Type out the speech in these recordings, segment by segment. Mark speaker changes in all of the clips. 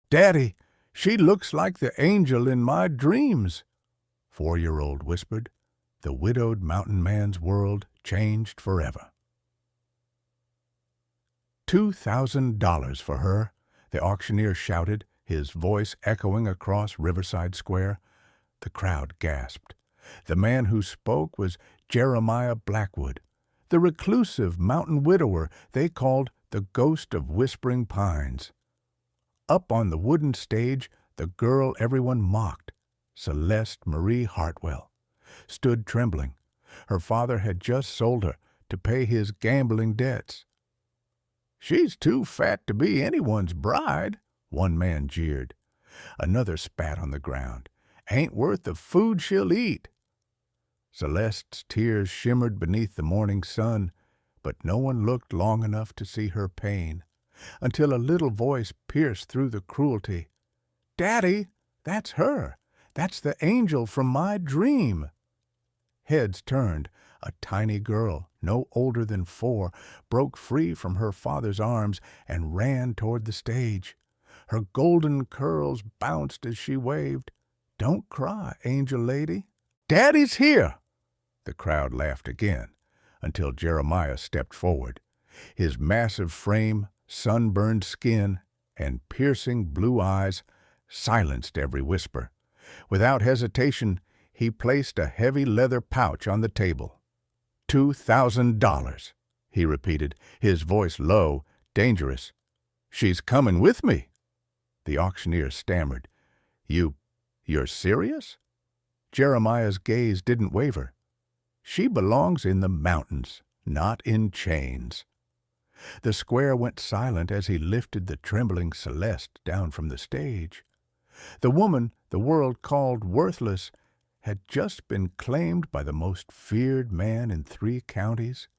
Speaker 1: "Daddy, she looks like the angel in my dreams," 4-year-old whispered. The widowed mountain man's world changed forever. $2,000 for her, the auctioneer shouted, his voice echoing across Riverside Square. The crowd gasped. The man who spoke was Jeremiah Blackwood, the reclusive mountain widower they called the Ghost of Whispering Pines. Up on the wooden stage, the girl everyone mocked, Celeste Marie Hartwell, stood trembling. Her father had just sold her to pay his gambling debts. "She's too fat to be anyone's bride," one man jeered. Another spat on the ground. "Ain't worth the food she'll eat." Celeste's tears shimmered beneath the morning sun, but no one looked long enough to see her pain, until a little voice pierced through the cruelty. "Daddy, that's her. That's the angel from my dream." Heads turned. A tiny girl, no older than 4, broke free from her father's arms and ran toward the stage. Her golden curls bounced as she waved. "Don't cry, angel lady. Daddy's here." The crowd laughed again, until Jeremiah stepped forward. His massive frame, sunburned skin, and piercing blue eyes silenced every whisper. Without hesitation, he placed a heavy leather pouch on the table. $2,000, he repeated, his voice low, dangerous. "She's coming with me." The auctioneer stammered. You're serious?" Jeremiah's gaze didn't waver. "She belongs in the mountains, not in chains." The square went silent as he lifted the trembling Celeste down from the stage. The woman the world called worthless had just been claimed by the most feared man in 3 counties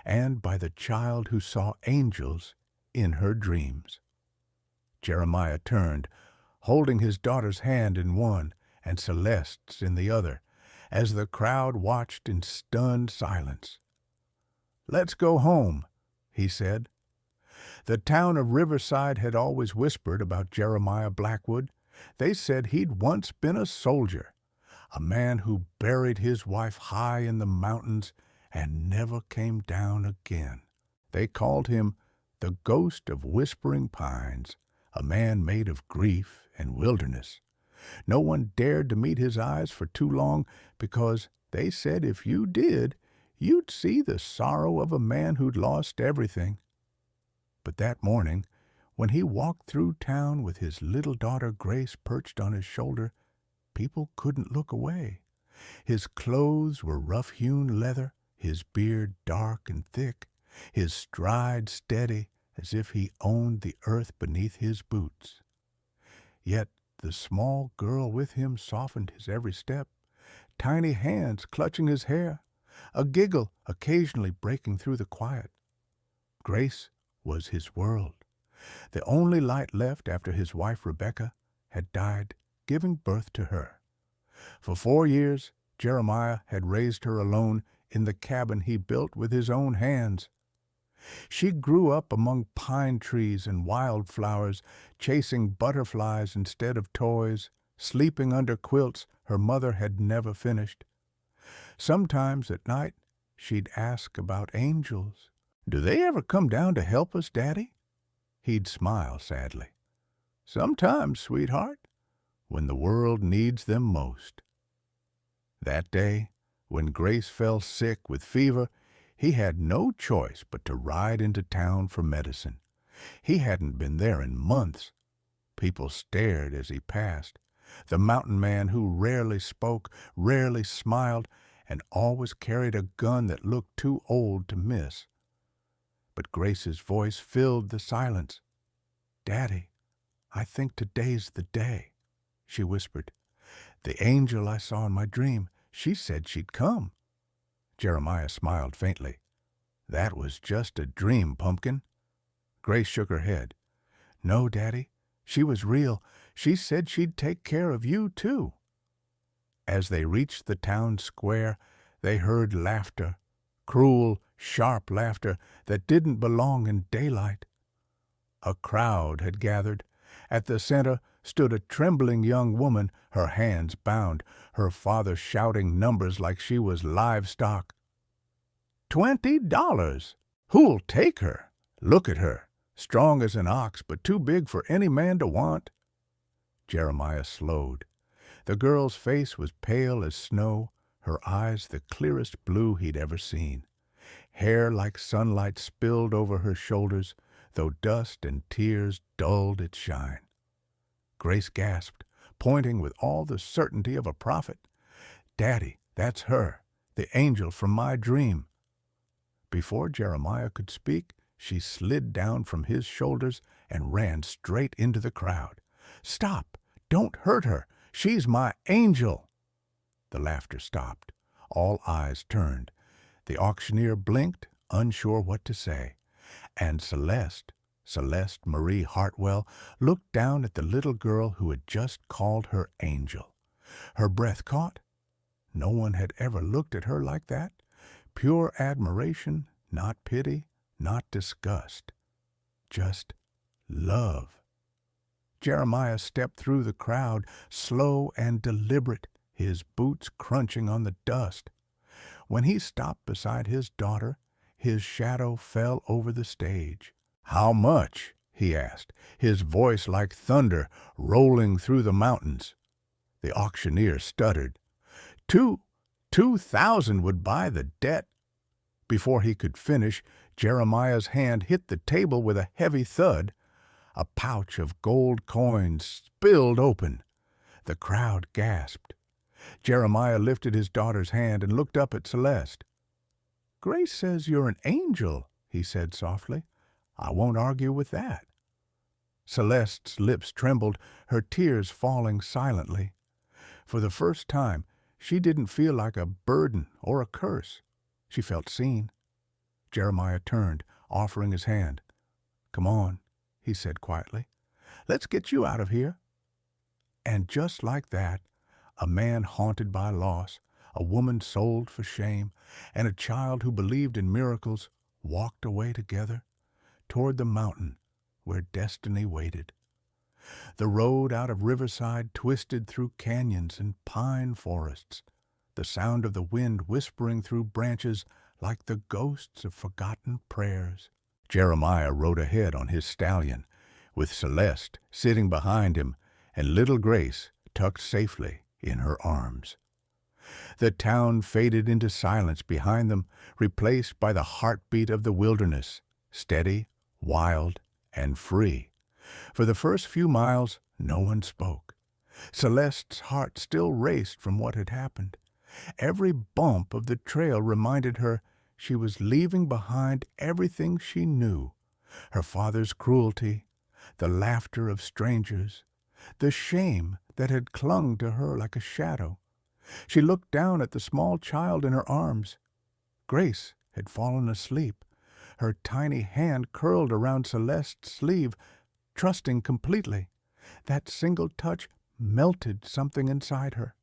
Speaker 1: and by the child who saw angels in her dreams. Jeremiah turned, holding his daughter's hand in one and Celeste's in the other, as the crowd watched in stunned silence. "Let's go home," he said. The town of Riverside had always whispered about Jeremiah Blackwood. They said he'd once been a soldier, a man who buried his wife high in the mountains and never came down again. They called him the Ghost of Whispering Pines, a man made of grief and wilderness. No one dared to meet his eyes for too long, because they said if you did, you'd see the sorrow of a man who'd lost everything. But that morning, when he walked through town with his little daughter Grace perched on his shoulder, people couldn't look away. His clothes were rough-hewn leather, his beard dark and thick, his stride steady as if he owned the earth beneath his boots. Yet the small girl with him softened his every step, tiny hands clutching his hair, a giggle occasionally breaking through the quiet. Grace was his world. The only light left after his wife Rebecca had died, giving birth to her. For 4 years, Jeremiah had raised her alone in the cabin he built with his own hands. She grew up among pine trees and wildflowers, chasing butterflies instead of toys, sleeping under quilts her mother had never finished. Sometimes at night, she'd ask about angels. "Do they ever come down to help us, Daddy?" He'd smile sadly. "Sometimes, sweetheart, when the world needs them most." That day, when Grace fell sick with fever, he had no choice but to ride into town for medicine. He hadn't been there in months. People stared as he passed. The mountain man who rarely spoke, rarely smiled, and always carried a gun that looked too old to miss. But Grace's voice filled the silence. "Daddy, I think today's the day," she whispered. "The angel I saw in my dream, she said she'd come." Jeremiah smiled faintly. "That was just a dream, pumpkin." Grace shook her head. "No, Daddy, she was real. She said she'd take care of you, too." As they reached the town square, they heard laughter, cruel, sharp laughter that didn't belong in daylight. A crowd had gathered, At the center stood a trembling young woman, her hands bound, her father shouting numbers like she was livestock. $20! Who'll take her? Look at her, strong as an ox, but too big for any man to want. Jeremiah slowed. The girl's face was pale as snow, her eyes the clearest blue he'd ever seen. Hair like sunlight spilled over her shoulders, though dust and tears dulled its shine. Grace gasped, pointing with all the certainty of a prophet. "Daddy, that's her, the angel from my dream." Before Jeremiah could speak, she slid down from his shoulders and ran straight into the crowd. "Stop! Don't hurt her! She's my angel!" The laughter stopped. All eyes turned. The auctioneer blinked, unsure what to say. And Celeste Marie Hartwell, looked down at the little girl who had just called her angel. Her breath caught. No one had ever looked at her like that. Pure admiration, not pity, not disgust. Just love. Jeremiah stepped through the crowd, slow and deliberate, his boots crunching on the dust. When he stopped beside his daughter, his shadow fell over the stage. "How much?" he asked, his voice like thunder rolling through the mountains. The auctioneer stuttered. $2,000 would buy the debt." Before he could finish, Jeremiah's hand hit the table with a heavy thud. A pouch of gold coins spilled open. The crowd gasped. Jeremiah lifted his daughter's hand and looked up at Celeste. "Grace says you're an angel," he said softly. "I won't argue with that." Celeste's lips trembled, her tears falling silently. For the first time, she didn't feel like a burden or a curse. She felt seen. Jeremiah turned, offering his hand. "Come on," he said quietly. "Let's get you out of here." And just like that, a man haunted by loss, a woman sold for shame, and a child who believed in miracles walked away together toward the mountain where destiny waited. The road out of Riverside twisted through canyons and pine forests, the sound of the wind whispering through branches like the ghosts of forgotten prayers. Jeremiah rode ahead on his stallion, with Celeste sitting behind him and little Grace tucked safely in her arms. The town faded into silence behind them, replaced by the heartbeat of the wilderness, steady, wild, and free. For the first few miles, no one spoke. Celeste's heart still raced from what had happened. Every bump of the trail reminded her she was leaving behind everything she knew: her father's cruelty, the laughter of strangers, the shame that had clung to her like a shadow. She looked down at the small child in her arms. Grace had fallen asleep, her tiny hand curled around Celeste's sleeve, trusting completely. That single touch melted something inside her.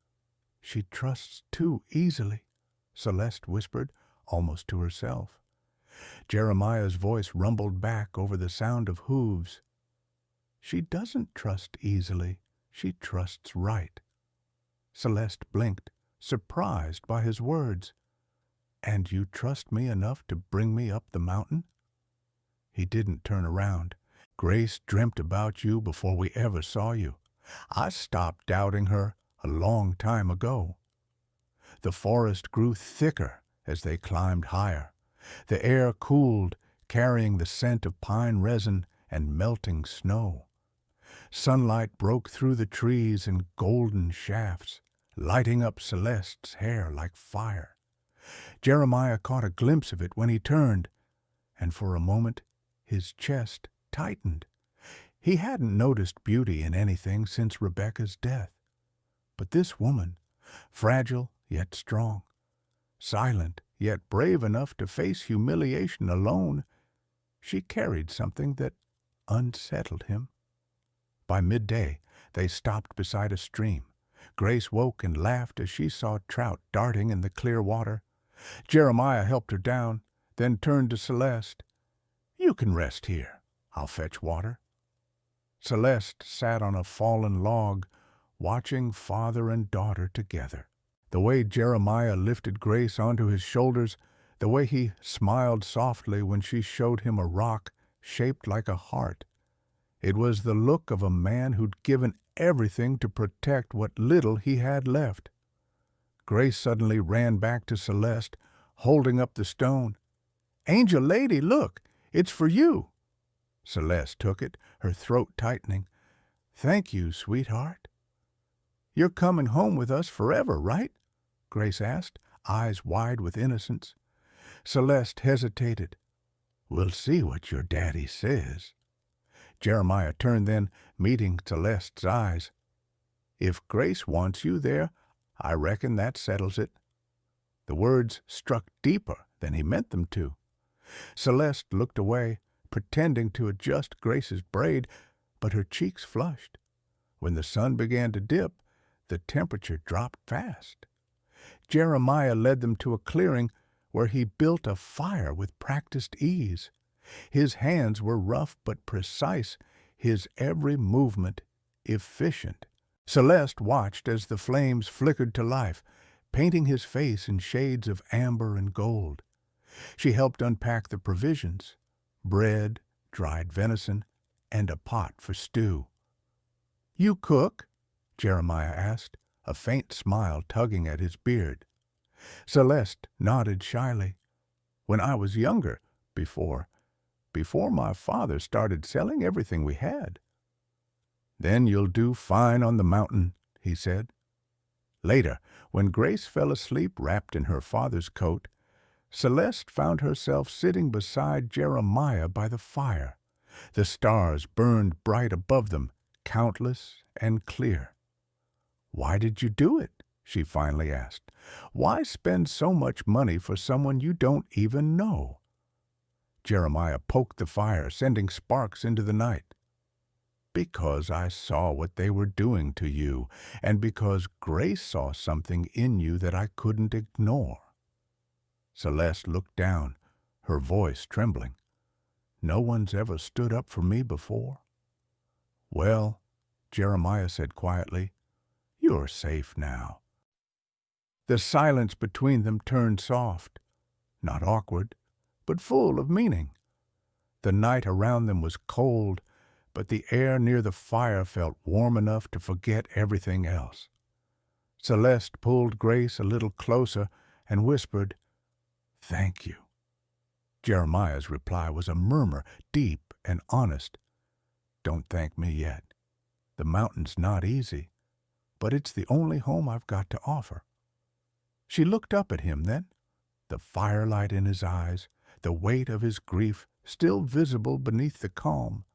Speaker 1: "She trusts too easily," Celeste whispered, almost to herself. Jeremiah's voice rumbled back over the sound of hooves. "She doesn't trust easily. She trusts right." Celeste blinked, surprised by his words. "And you trust me enough to bring me up the mountain?" He didn't turn around. "Grace dreamt about you before we ever saw you. I stopped doubting her a long time ago." The forest grew thicker as they climbed higher. The air cooled, carrying the scent of pine resin and melting snow. Sunlight broke through the trees in golden shafts, lighting up Celeste's hair like fire. Jeremiah caught a glimpse of it when he turned, and for a moment his chest tightened. He hadn't noticed beauty in anything since Rebecca's death. But this woman, fragile yet strong, silent yet brave enough to face humiliation alone, she carried something that unsettled him. By midday, they stopped beside a stream. Grace woke and laughed as she saw trout darting in the clear water. Jeremiah helped her down, then turned to Celeste. "You can rest here. I'll fetch water." Celeste sat on a fallen log, watching father and daughter together. The way Jeremiah lifted Grace onto his shoulders, the way he smiled softly when she showed him a rock shaped like a heart. It was the look of a man who'd given everything to protect what little he had left. Grace suddenly ran back to Celeste, holding up the stone. "Angel Lady, look! It's for you!" Celeste took it, her throat tightening. "Thank you, sweetheart." "You're coming home with us forever, right?" Grace asked, eyes wide with innocence. Celeste hesitated. "We'll see what your daddy says." Jeremiah turned then, meeting Celeste's eyes. "If Grace wants you there, I reckon that settles it." The words struck deeper than he meant them to. Celeste looked away, pretending to adjust Grace's braid, but her cheeks flushed. When the sun began to dip, the temperature dropped fast. Jeremiah led them to a clearing where he built a fire with practiced ease. His hands were rough but precise, his every movement efficient. Celeste watched as the flames flickered to life, painting his face in shades of amber and gold. She helped unpack the provisions: bread, dried venison, and a pot for stew. "You cook?" Jeremiah asked, a faint smile tugging at his beard. Celeste nodded shyly. "When I was younger, before my father started selling everything we had." "Then you'll do fine on the mountain," he said. Later, when Grace fell asleep wrapped in her father's coat, Celeste found herself sitting beside Jeremiah by the fire. The stars burned bright above them, countless and clear. "Why did you do it?" she finally asked. "Why spend so much money for someone you don't even know?" Jeremiah poked the fire, sending sparks into the night. "Because I saw what they were doing to you, and because Grace saw something in you that I couldn't ignore." Celeste looked down, her voice trembling. "No one's ever stood up for me before." "Well," Jeremiah said quietly, "you're safe now." The silence between them turned soft, not awkward, but full of meaning. The night around them was cold, but the air near the fire felt warm enough to forget everything else. Celeste pulled Grace a little closer and whispered, "Thank you." Jeremiah's reply was a murmur, deep and honest. "Don't thank me yet. The mountain's not easy, but it's the only home I've got to offer." She looked up at him then, the firelight in his eyes, the weight of his grief still visible beneath the calm,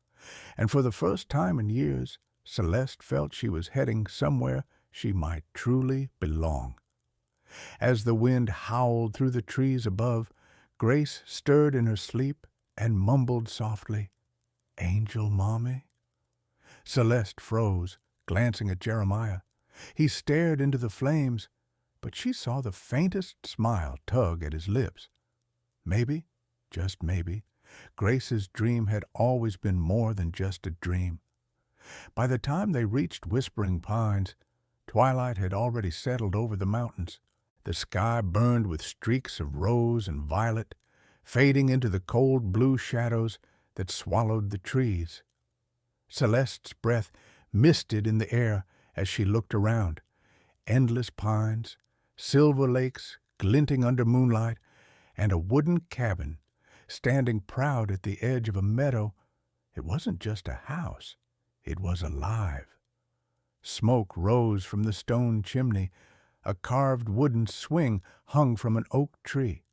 Speaker 1: and for the first time in years, Celeste felt she was heading somewhere she might truly belong. As the wind howled through the trees above, Grace stirred in her sleep and mumbled softly, "Angel Mommy?" Celeste froze, glancing at Jeremiah. He stared into the flames, but she saw the faintest smile tug at his lips. Maybe, just maybe, Grace's dream had always been more than just a dream. By the time they reached Whispering Pines, twilight had already settled over the mountains. The sky burned with streaks of rose and violet, fading into the cold blue shadows that swallowed the trees. Celeste's breath misted in the air as she looked around. Endless pines, silver lakes glinting under moonlight, and a wooden cabin standing proud at the edge of a meadow. It wasn't just a house, it was alive. Smoke rose from the stone chimney. A carved wooden swing hung from an oak tree.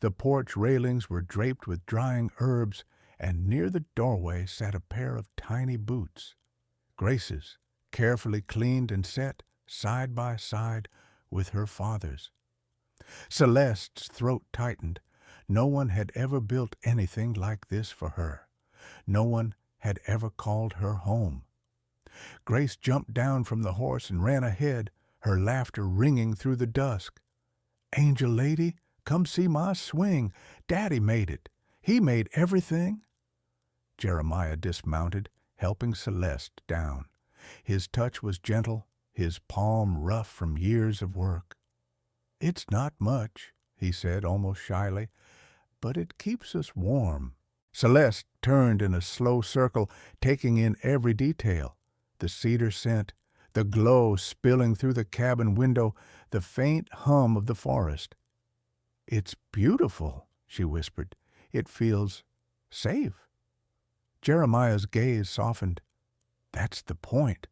Speaker 1: The porch railings were draped with drying herbs, and near the doorway sat a pair of tiny boots. Grace's, carefully cleaned and set, side by side with her father's. Celeste's throat tightened. No one had ever built anything like this for her. No one had ever called her home. Grace jumped down from the horse and ran ahead, her laughter ringing through the dusk. "Angel Lady, come see my swing. Daddy made it. He made everything." Jeremiah dismounted, helping Celeste down. His touch was gentle, his palm rough from years of work. "It's not much," he said almost shyly, "but it keeps us warm." Celeste turned in a slow circle, taking in every detail. The cedar scent, the glow spilling through the cabin window, the faint hum of the forest. "It's beautiful," she whispered. "It feels safe." Jeremiah's gaze softened. "That's the point."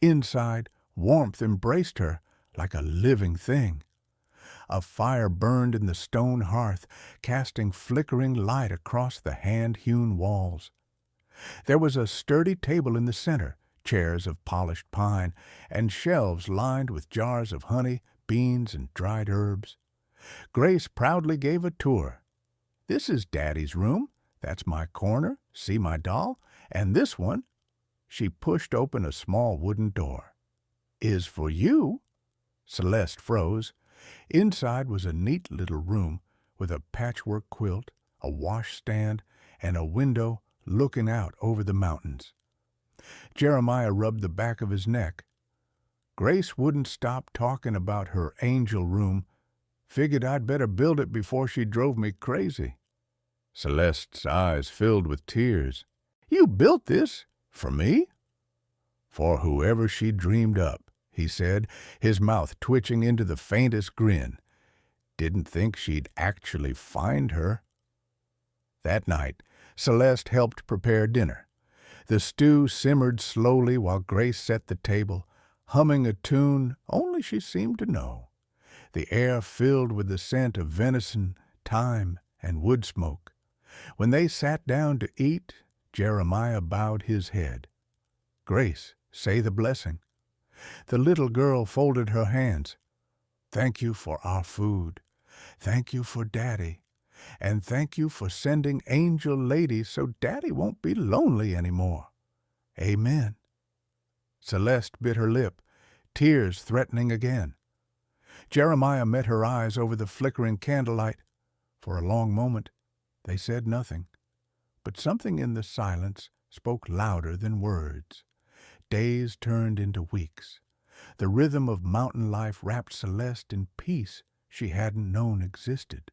Speaker 1: Inside, warmth embraced her like a living thing. A fire burned in the stone hearth, casting flickering light across the hand-hewn walls. There was a sturdy table in the center, chairs of polished pine, and shelves lined with jars of honey, beans, and dried herbs. Grace proudly gave a tour. "This is Daddy's room. That's my corner. See my doll? And this one," she pushed open a small wooden door, "is for you." Celeste froze. Inside was a neat little room with a patchwork quilt, a washstand, and a window looking out over the mountains. Jeremiah rubbed the back of his neck. Grace wouldn't stop talking about her angel room. Figured I'd better build it before she drove me crazy. Celeste's eyes filled with tears. "You built this? For me?" "For whoever she dreamed up," he said, his mouth twitching into the faintest grin. "Didn't think she'd actually find her." That night, Celeste helped prepare dinner. The stew simmered slowly while Grace set the table, humming a tune only she seemed to know. The air filled with the scent of venison, thyme, and wood smoke. When they sat down to eat, Jeremiah bowed his head. "Grace, say the blessing." The little girl folded her hands. "Thank you for our food. Thank you for Daddy. And thank you for sending angel ladies so Daddy won't be lonely anymore. Amen." Celeste bit her lip, tears threatening again. Jeremiah met her eyes over the flickering candlelight. For a long moment, they said nothing, but something in the silence spoke louder than words. Days turned into weeks. The rhythm of mountain life wrapped Celeste in peace she hadn't known existed.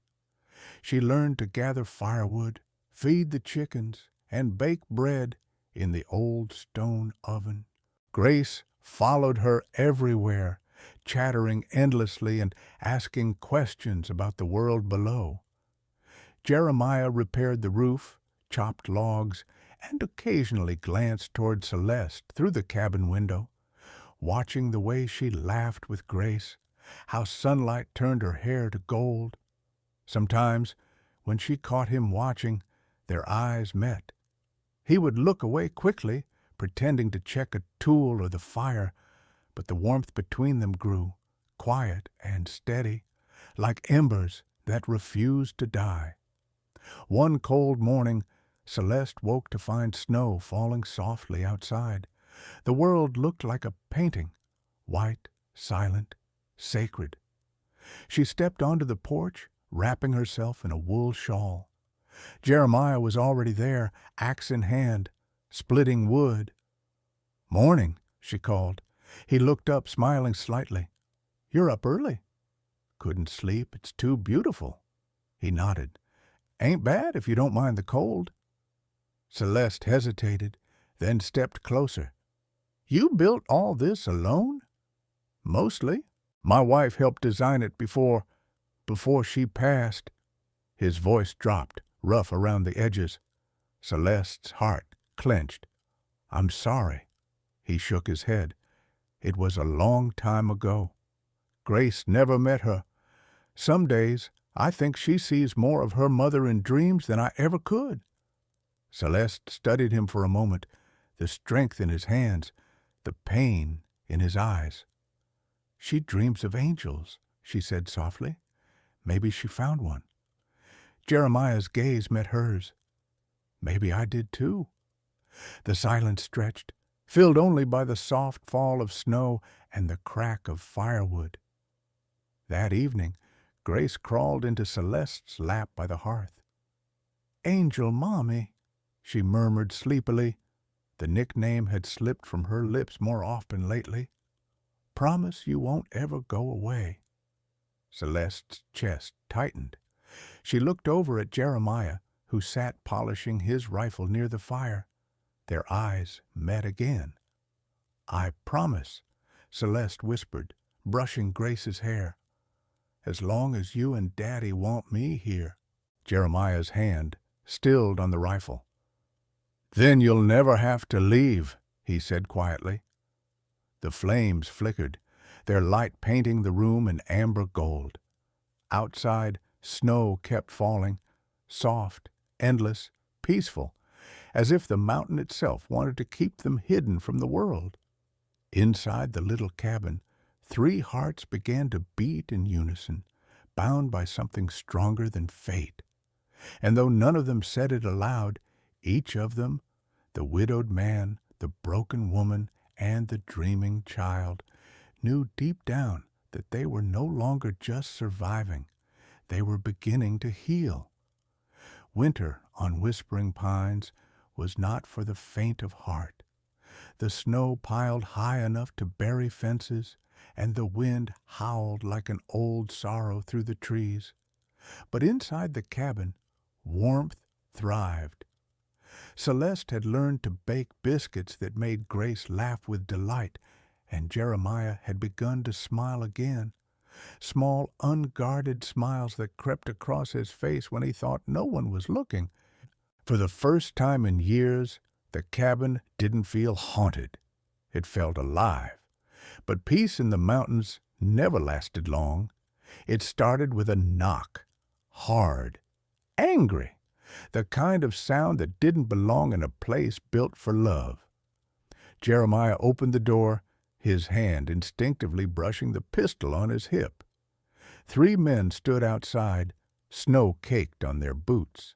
Speaker 1: She learned to gather firewood, feed the chickens, and bake bread in the old stone oven. Grace followed her everywhere, chattering endlessly and asking questions about the world below. Jeremiah repaired the roof, chopped logs, and occasionally glanced toward Celeste through the cabin window, watching the way she laughed with Grace, how sunlight turned her hair to gold. Sometimes, when she caught him watching, their eyes met. He would look away quickly, pretending to check a tool or the fire, but the warmth between them grew, quiet and steady, like embers that refused to die. One cold morning, Celeste woke to find snow falling softly outside. The world looked like a painting, white, silent, sacred. She stepped onto the porch, wrapping herself in a wool shawl. Jeremiah was already there, axe in hand, splitting wood. "Morning," she called. He looked up, smiling slightly. "You're up early." "Couldn't sleep. It's too beautiful." He nodded. "Ain't bad if you don't mind the cold." Celeste hesitated, then stepped closer. "You built all this alone?" "Mostly. My wife helped design it before she passed." His voice dropped, rough around the edges. Celeste's heart clenched. "I'm sorry." He shook his head. "It was a long time ago. Grace never met her. Some days I think she sees more of her mother in dreams than I ever could." Celeste studied him for a moment, the strength in his hands, the pain in his eyes. "She dreams of angels," she said softly. "Maybe she found one." Jeremiah's gaze met hers. "Maybe I did too." The silence stretched, filled only by the soft fall of snow and the crack of firewood. That evening, Grace crawled into Celeste's lap by the hearth. "Angel Mommy," she murmured sleepily. The nickname had slipped from her lips more often lately. Promise you won't ever go away. Celeste's chest tightened. She looked over at Jeremiah, who sat polishing his rifle near the fire. Their eyes met again. I promise, Celeste whispered, brushing Grace's hair. As long as you and Daddy want me here. Jeremiah's hand stilled on the rifle. Then you'll never have to leave, he said quietly. The flames flickered, their light painting the room in amber gold. Outside, snow kept falling, soft, endless, peaceful, as if the mountain itself wanted to keep them hidden from the world. Inside the little cabin, 3 hearts began to beat in unison, bound by something stronger than fate. And though none of them said it aloud, each of them, the widowed man, the broken woman, and the dreaming child, knew deep down that they were no longer just surviving. They were beginning to heal. Winter on Whispering Pines was not for the faint of heart. The snow piled high enough to bury fences, and the wind howled like an old sorrow through the trees. But inside the cabin, warmth thrived. Celeste had learned to bake biscuits that made Grace laugh with delight, and Jeremiah had begun to smile again. Small, unguarded smiles that crept across his face when he thought no one was looking. For the first time in years, the cabin didn't feel haunted. It felt alive. But peace in the mountains never lasted long. It started with a knock, hard, angry, the kind of sound that didn't belong in a place built for love. Jeremiah opened the door, his hand instinctively brushing the pistol on his hip. 3 men stood outside, snow caked on their boots.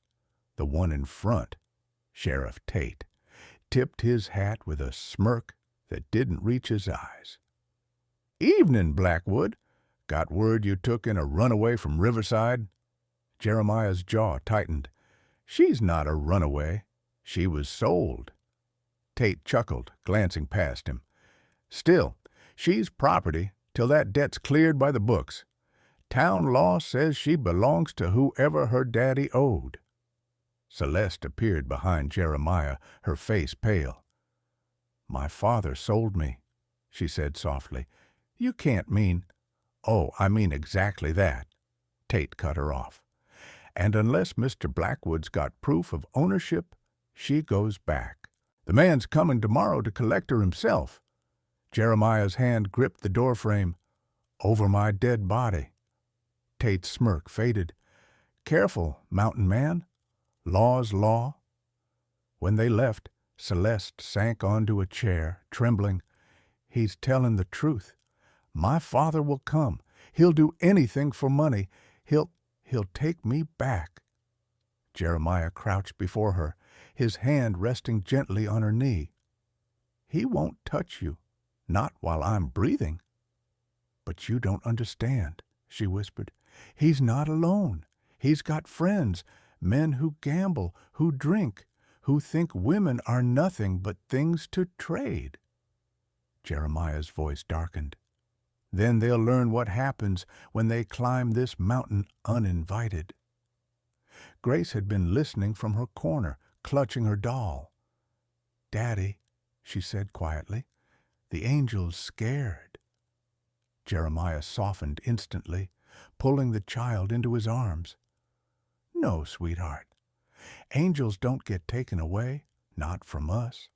Speaker 1: The one in front, Sheriff Tate, tipped his hat with a smirk that didn't reach his eyes. "Evening, Blackwood. Got word you took in a runaway from Riverside?" Jeremiah's jaw tightened. "She's not a runaway. She was sold." Tate chuckled, glancing past him. "Still, she's property till that debt's cleared by the books. Town law says she belongs to whoever her daddy owed." Celeste appeared behind Jeremiah, her face pale. "My father sold me," she said softly. "You can't mean—" "Oh, I mean exactly that," Tate cut her off. "And unless Mr. Blackwood's got proof of ownership, she goes back. The man's coming tomorrow to collect her himself." Jeremiah's hand gripped the doorframe. "Over my dead body." Tate's smirk faded. "Careful, mountain man. Law's law." When they left, Celeste sank onto a chair, trembling. "He's telling the truth. My father will come. He'll do anything for money. He'll take me back." Jeremiah crouched before her, his hand resting gently on her knee. "He won't touch you, not while I'm breathing." "But you don't understand," she whispered. "He's not alone. He's got friends, men who gamble, who drink, who think women are nothing but things to trade." Jeremiah's voice darkened. "Then they'll learn what happens when they climb this mountain uninvited." Grace had been listening from her corner, clutching her doll. "Daddy," she said quietly, "the angel's scared." Jeremiah softened instantly, pulling the child into his arms. "No, sweetheart. Angels don't get taken away, not from us."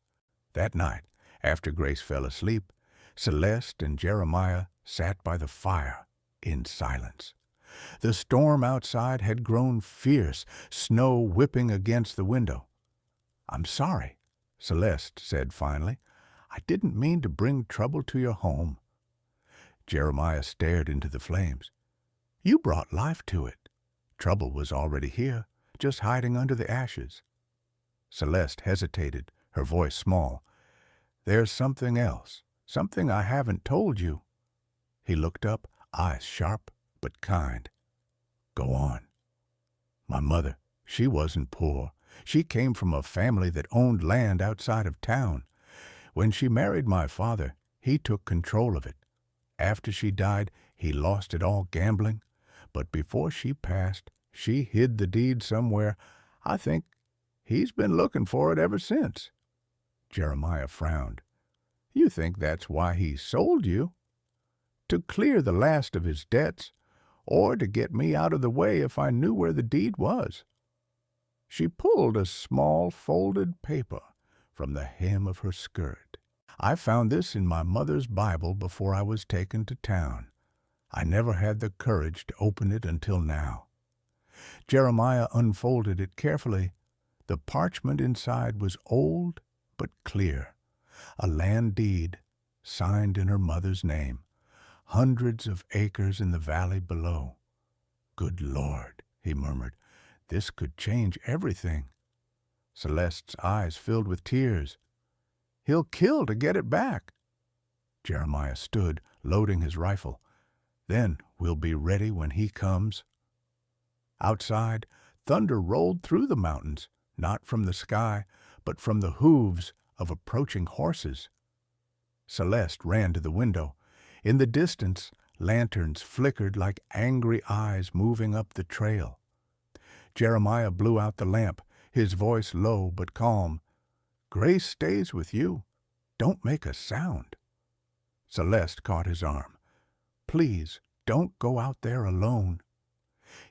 Speaker 1: That night, after Grace fell asleep, Celeste and Jeremiah sat by the fire in silence. The storm outside had grown fierce, snow whipping against the window. "I'm sorry," Celeste said finally. "I didn't mean to bring trouble to your home." Jeremiah stared into the flames. "You brought life to it. Trouble was already here, just hiding under the ashes." Celeste hesitated, her voice small. "There's something else, something I haven't told you." He looked up, eyes sharp but kind. "Go on." "My mother, she wasn't poor. She came from a family that owned land outside of town. When she married my father, he took control of it. After she died, he lost it all gambling. But before she passed, she hid the deed somewhere. I think he's been looking for it ever since." Jeremiah frowned. "You think that's why he sold you? To clear the last of his debts, or to get me out of the way if I knew where the deed was?" She pulled a small folded paper from the hem of her skirt. "I found this in my mother's Bible before I was taken to town. I never had the courage to open it until now." Jeremiah unfolded it carefully. The parchment inside was old but clear. A land deed, signed in her mother's name. Hundreds of acres in the valley below. "Good Lord," he murmured, "this could change everything." Celeste's eyes filled with tears. "He'll kill to get it back." Jeremiah stood, loading his rifle. "Then we'll be ready when he comes." Outside, thunder rolled through the mountains, not from the sky, but from the hooves of approaching horses. Celeste ran to the window. In the distance, lanterns flickered like angry eyes moving up the trail. Jeremiah blew out the lamp, his voice low but calm. "Grace stays with you. Don't make a sound." Celeste caught his arm. "Please, don't go out there alone."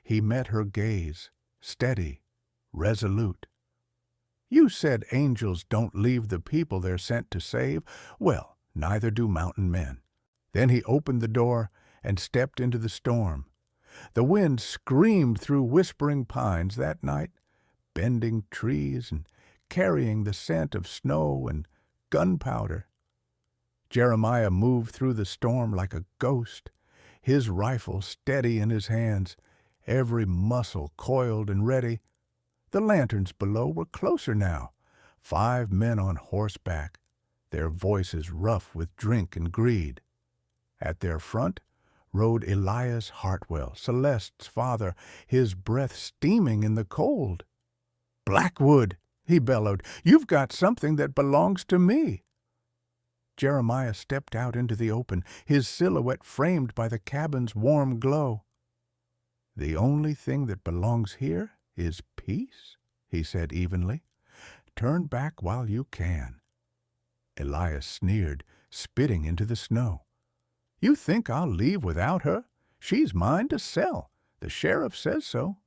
Speaker 1: He met her gaze, steady, resolute. "You said angels don't leave the people they're sent to save. Well, neither do mountain men." Then he opened the door and stepped into the storm. The wind screamed through whispering pines that night, bending trees and carrying the scent of snow and gunpowder. Jeremiah moved through the storm like a ghost, his rifle steady in his hands, every muscle coiled and ready. The lanterns below were closer now, 5 men on horseback, their voices rough with drink and greed. At their front rode Elias Hartwell, Celeste's father, his breath steaming in the cold. "Blackwood," he bellowed, "you've got something that belongs to me." Jeremiah stepped out into the open, his silhouette framed by the cabin's warm glow. "The only thing that belongs here is peace," he said evenly. "Turn back while you can." Elias sneered, spitting into the snow. "You think I'll leave without her? She's mine to sell. The sheriff says so."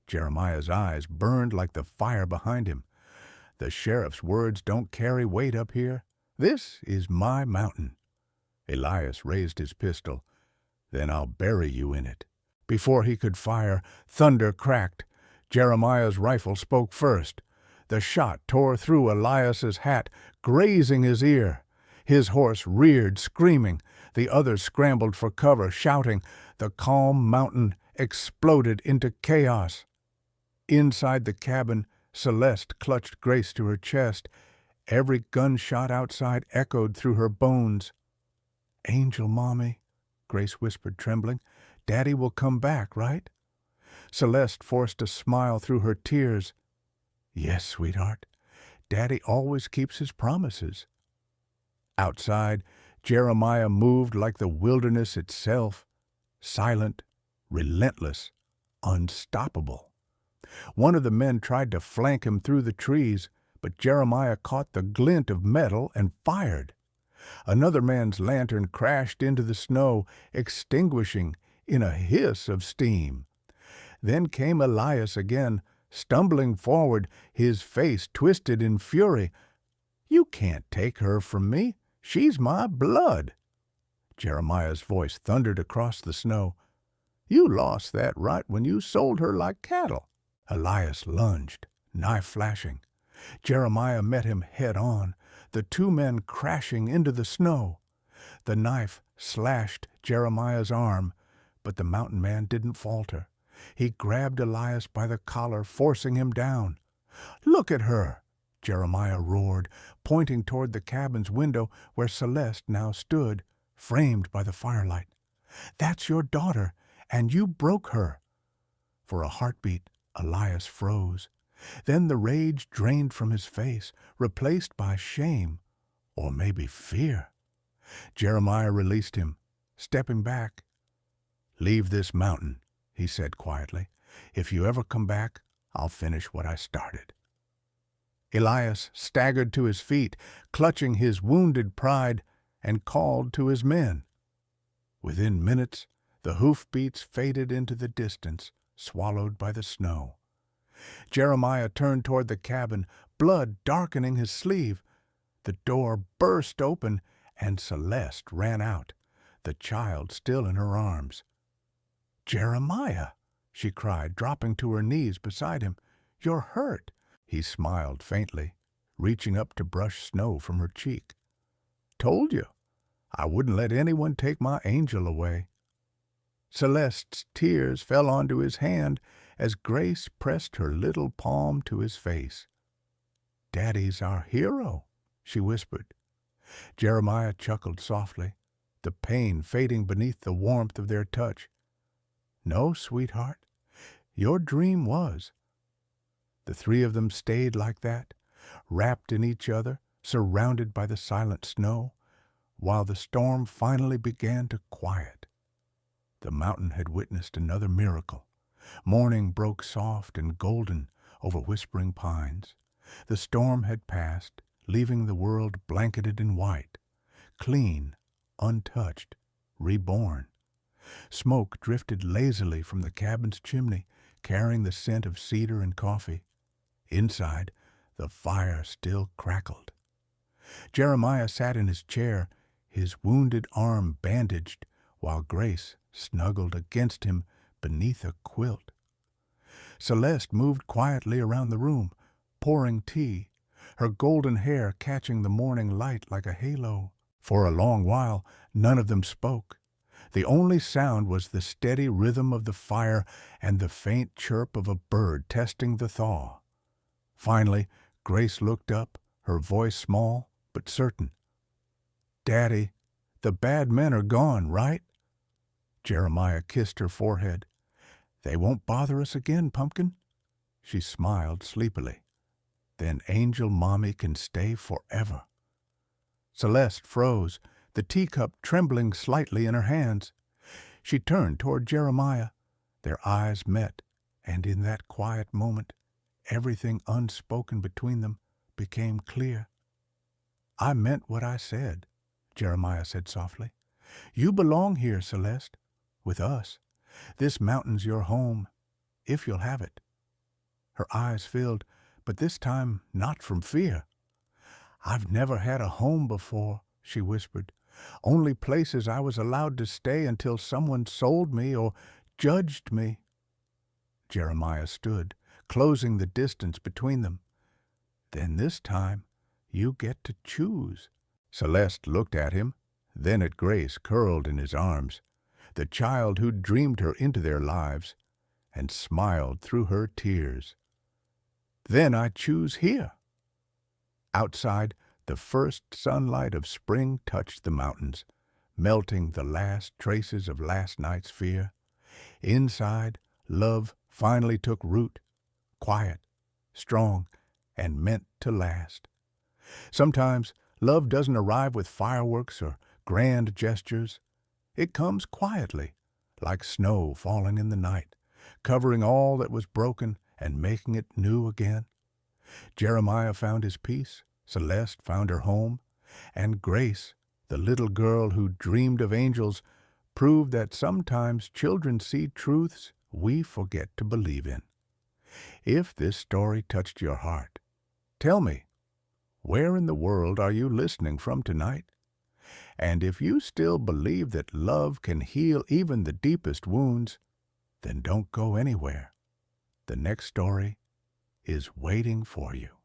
Speaker 1: Jeremiah's eyes burned like the fire behind him. "The sheriff's words don't carry weight up here. This is my mountain." Elias raised his pistol. "Then I'll bury you in it." Before he could fire, thunder cracked. Jeremiah's rifle spoke first. The shot tore through Elias's hat, grazing his ear. His horse reared, screaming. The others scrambled for cover, shouting. The calm mountain exploded into chaos. Inside the cabin, Celeste clutched Grace to her chest. Every gunshot outside echoed through her bones. "Angel, Mommy," Grace whispered, trembling. "Daddy will come back, right?" Celeste forced a smile through her tears. "Yes, sweetheart. Daddy always keeps his promises." Outside, Jeremiah moved like the wilderness itself, silent, relentless, unstoppable. One of the men tried to flank him through the trees, but Jeremiah caught the glint of metal and fired. Another man's lantern crashed into the snow, extinguishing in a hiss of steam. Then came Elias again, stumbling forward, his face twisted in fury. "You can't take her from me. She's my blood." Jeremiah's voice thundered across the snow. "You lost that right when you sold her like cattle." Elias lunged, knife flashing. Jeremiah met him head on, the 2 men crashing into the snow. The knife slashed Jeremiah's arm, but the mountain man didn't falter. He grabbed Elias by the collar, forcing him down. "Look at her!" Jeremiah roared, pointing toward the cabin's window where Celeste now stood, framed by the firelight. "That's your daughter, and you broke her." For a heartbeat, Elias froze. Then the rage drained from his face, replaced by shame, or maybe fear. Jeremiah released him, stepping back. "Leave this mountain," he said quietly. "If you ever come back, I'll finish what I started." Elias staggered to his feet, clutching his wounded pride, and called to his men. Within minutes, the hoofbeats faded into the distance, swallowed by the snow. Jeremiah turned toward the cabin, blood darkening his sleeve. The door burst open, and Celeste ran out, the child still in her arms. "Jeremiah!" she cried, dropping to her knees beside him. "You're hurt!" He smiled faintly, reaching up to brush snow from her cheek. "Told you, I wouldn't let anyone take my angel away." Celeste's tears fell onto his hand as Grace pressed her little palm to his face. "Daddy's our hero," she whispered. Jeremiah chuckled softly, the pain fading beneath the warmth of their touch. "No, sweetheart, your dream was." The three of them stayed like that, wrapped in each other, surrounded by the silent snow, while the storm finally began to quiet. The mountain had witnessed another miracle. Morning broke soft and golden over whispering pines. The storm had passed, leaving the world blanketed in white, clean, untouched, reborn. Smoke drifted lazily from the cabin's chimney, carrying the scent of cedar and coffee. Inside, the fire still crackled. Jeremiah sat in his chair, his wounded arm bandaged, while Grace snuggled against him beneath a quilt. Celeste moved quietly around the room, pouring tea, her golden hair catching the morning light like a halo. For a long while, none of them spoke. The only sound was the steady rhythm of the fire and the faint chirp of a bird testing the thaw. Finally, Grace looked up, her voice small but certain. "Daddy, the bad men are gone, right?" Jeremiah kissed her forehead. "They won't bother us again, Pumpkin." She smiled sleepily. "Then Angel Mommy can stay forever." Celeste froze, the teacup trembling slightly in her hands. She turned toward Jeremiah. Their eyes met, and in that quiet moment, everything unspoken between them became clear. "I meant what I said," Jeremiah said softly. "You belong here, Celeste, with us. This mountain's your home, if you'll have it." Her eyes filled, but this time not from fear. "I've never had a home before," she whispered. "Only places I was allowed to stay until someone sold me or judged me." Jeremiah stood, closing the distance between them. "Then this time you get to choose." Celeste looked at him, then at Grace curled in his arms, the child who'd dreamed her into their lives, and smiled through her tears. "Then I choose here." Outside, the first sunlight of spring touched the mountains, melting the last traces of last night's fear. Inside, love finally took root, quiet, strong, and meant to last. Sometimes love doesn't arrive with fireworks or grand gestures. It comes quietly, like snow falling in the night, covering all that was broken and making it new again. Jeremiah found his peace, Celeste found her home, and Grace, the little girl who dreamed of angels, proved that sometimes children see truths we forget to believe in. If this story touched your heart, tell me, where in the world are you listening from tonight? And if you still believe that love can heal even the deepest wounds, then don't go anywhere. The next story is waiting for you.